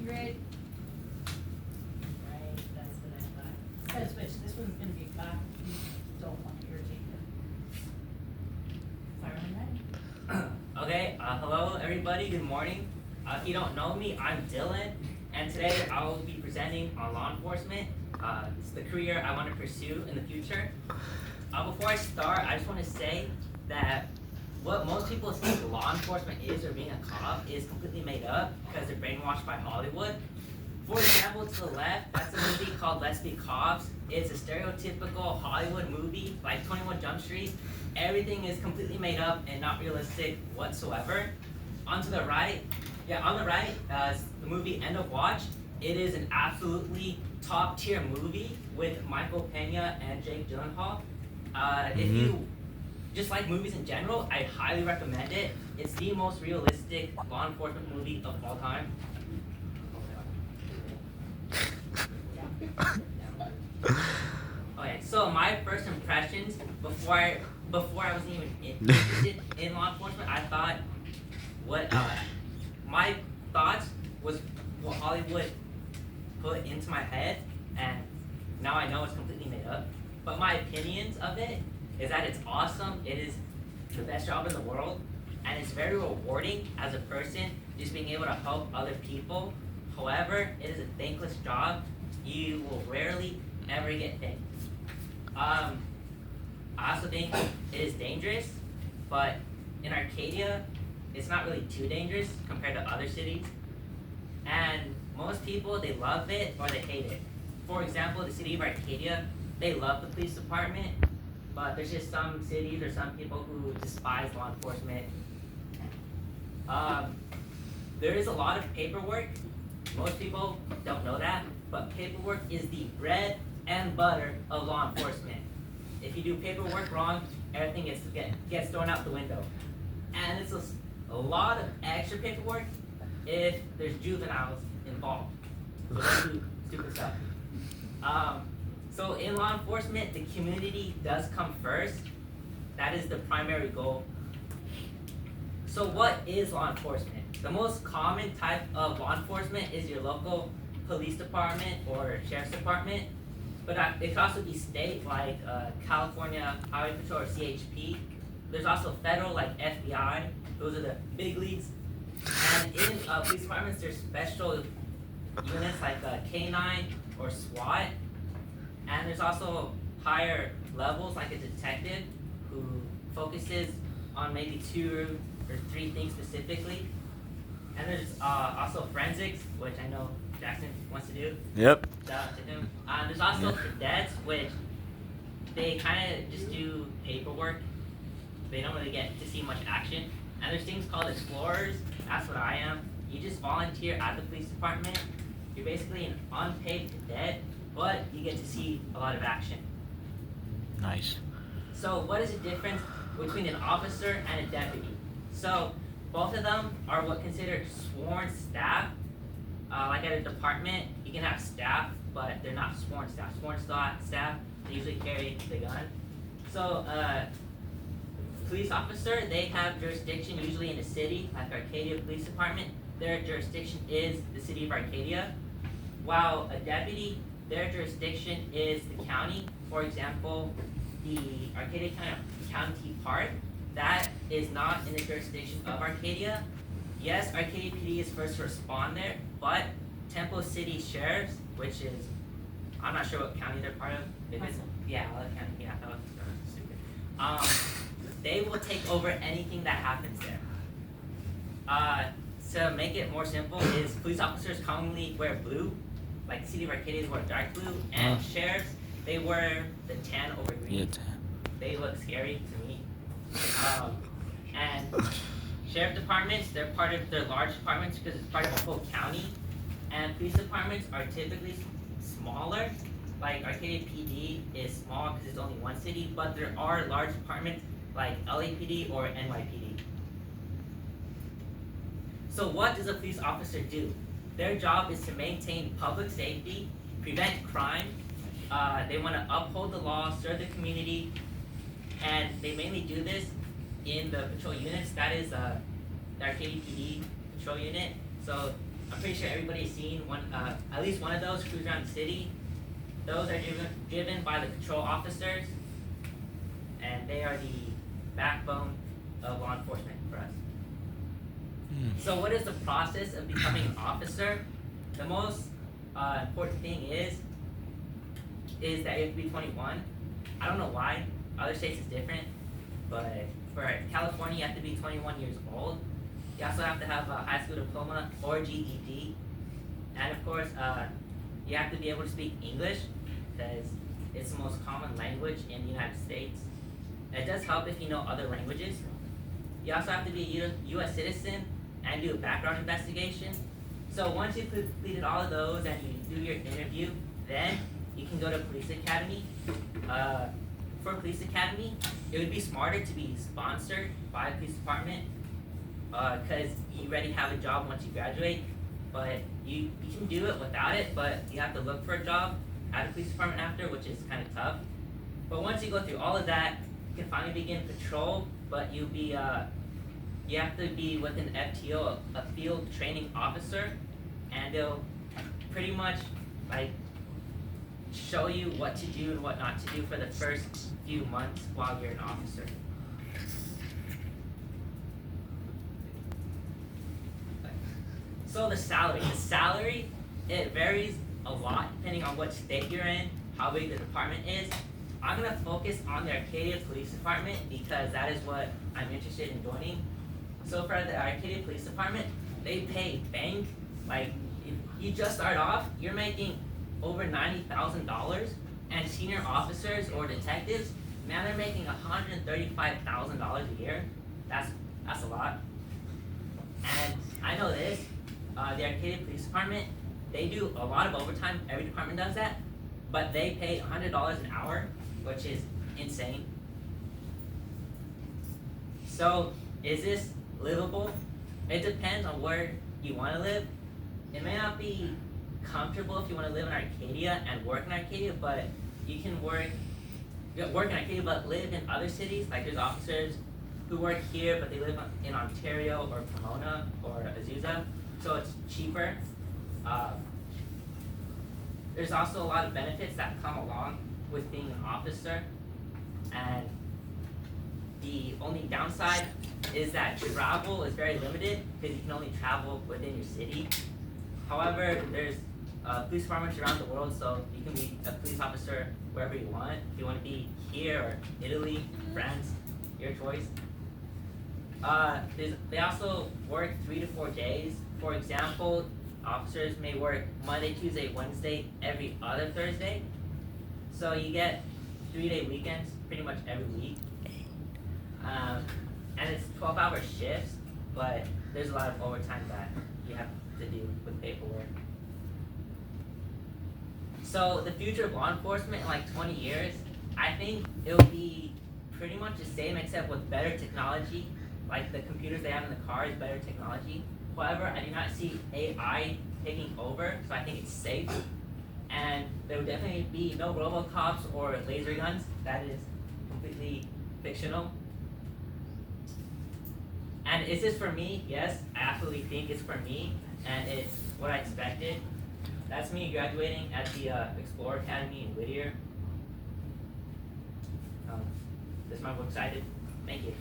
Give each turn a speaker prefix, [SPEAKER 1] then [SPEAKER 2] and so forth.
[SPEAKER 1] Right, that's what I thought. So switch, this one's gonna be back, you don't want to irritate them. Fire when ready.
[SPEAKER 2] Okay, hello everybody, good morning. If you don't know me, I'm Dylan, and today I will be presenting on law enforcement. It's the career I want to pursue in the future. Before I start, I just want to say that what most people think law enforcement is, or being a cop, is completely made up because they're brainwashed by Hollywood. For example, to the left, that's a movie called Let's Be Cops. It's a stereotypical Hollywood movie, like 21 Jump Street. Everything is completely made up and not realistic whatsoever. On the right, the movie End of Watch. It is an absolutely top tier movie with Michael Pena and Jake Gyllenhaal. If you just like movies in general, I highly recommend it. It's the most realistic law enforcement movie of all time. Okay, so my first impressions before I wasn't even interested in law enforcement, I thought my thoughts was what Hollywood put into my head, and now I know it's completely made up. But my opinions of it is that it's awesome. It is the best job in the world, and it's very rewarding as a person just being able to help other people. However, it is a thankless job. You will rarely ever get thanked. I also think it is dangerous, but in Arcadia, it's not really too dangerous compared to other cities. And most people, they love it or they hate it. For example, the city of Arcadia, they love the police department, but there's just some cities or some people who despise law enforcement. There is a lot of paperwork. Most people don't know that, but paperwork is the bread and butter of law enforcement. If you do paperwork wrong, everything gets thrown out the window. And it's a lot of extra paperwork if there's juveniles involved. So don't do stupid stuff. So in law enforcement, the community does come first. That is the primary goal. So what is law enforcement? The most common type of law enforcement is your local police department or sheriff's department, but it can also be state, like California Highway Patrol or CHP. There's also federal, like FBI. Those are the big leagues. And in police departments, there's special units like K9 or SWAT. And there's also higher levels, like a detective who focuses on maybe 2 or 3 things specifically. And there's also forensics, which I know Jackson wants to do.
[SPEAKER 3] Yep.
[SPEAKER 2] Shout out to him. There's also cadets, which they kind of just do paperwork. They don't really get to see much action. And there's things called explorers. That's what I am. You just volunteer at the police department. You're basically an unpaid cadet, but you get to see a lot of action.
[SPEAKER 3] Nice.
[SPEAKER 2] So what is the difference between an officer and a deputy? So both of them are what considered sworn staff. Like at a department, you can have staff, but they're not sworn staff. Sworn staff, they usually carry the gun. So police officer, they have jurisdiction usually in a city, like Arcadia Police Department. Their jurisdiction is the city of Arcadia. While a deputy, their jurisdiction is the county. For example, the Arcadia County Park, that is not in the jurisdiction of Arcadia. Yes, Arcadia PD is first to respond there, but Temple City Sheriffs, which is, I'm not sure what county they're part of. If it's, Olive County, that was stupid. They will take over anything that happens there. To make it more simple, is police officers commonly wear blue, like the city of Arcadia wear dark blue, and sheriffs, they wear the tan over green.
[SPEAKER 3] Yeah, tan.
[SPEAKER 2] They look scary to me. And sheriff departments, they're large departments because it's part of a whole county. And police departments are typically smaller. Like Arcadia PD is small because it's only one city, but there are large departments like LAPD or NYPD. So what does a police officer do? Their job is to maintain public safety, prevent crime. They want to uphold the law, serve the community, and they mainly do this in the patrol units. That is the Arcadia PD patrol unit. So I'm pretty sure everybody's seen one, at least one of those cruise around the city. Those are driven by the patrol officers, and they are the backbone of law enforcement for us. So what is the process of becoming an officer? The most important thing is that you have to be 21. I don't know why. Other states is different, but for California, you have to be 21 years old. You also have to have a high school diploma or GED, and of course, you have to be able to speak English because it's the most common language in the United States. It does help if you know other languages. You also have to be a U.S. citizen and do a background investigation. So once you've completed all of those and you do your interview, then you can go to police academy. For police academy, it would be smarter to be sponsored by a police department because you already have a job once you graduate. But you can do it without it, but you have to look for a job at a police department after, which is kind of tough. But once you go through all of that, you can finally begin patrol. But you have to be with an FTO, a field training officer, and they'll pretty much like show you what to do and what not to do for the first few months while you're an officer. So the salary, it varies a lot depending on what state you're in, how big the department is. I'm gonna focus on the Arcadia Police Department because that is what I'm interested in joining. So for the Arcadia Police Department, they pay bank. Like if you just start off, you're making over $90,000, and senior officers or detectives, man, they're making $135,000 a year. That's a lot. And I know this. The Arcadia Police Department, they do a lot of overtime. Every department does that, but they pay $100 an hour, which is insane. So, is this livable? It depends on where you want to live. It may not be comfortable if you want to live in Arcadia and work in Arcadia, but you can work in Arcadia but live in other cities. Like there's officers who work here, but they live in Ontario or Pomona or Azusa, so it's cheaper. There's also a lot of benefits that come along with being an officer, and the only downside is that travel is very limited because you can only travel within your city. However, there's police departments around the world, so you can be a police officer wherever you want. If you want to be here or Italy, France, your choice. They also work 3 to 4 days. For example, officers may work Monday, Tuesday, Wednesday, every other Thursday. So you get 3-day weekends pretty much every week. And it's 12-hour shifts, but there's a lot of overtime that you have to do with paperwork. So the future of law enforcement in like 20 years, I think it'll be pretty much the same except with better technology. Like the computers they have in the car is better technology. However, I do not see AI taking over, so I think it's safe. And there will definitely be no RoboCops or laser guns. That is completely fictional. And is this for me? Yes, I absolutely think it's for me, and it's what I expected. That's me graduating at the Explorer Academy in Whittier. This is my work cited. Thank you.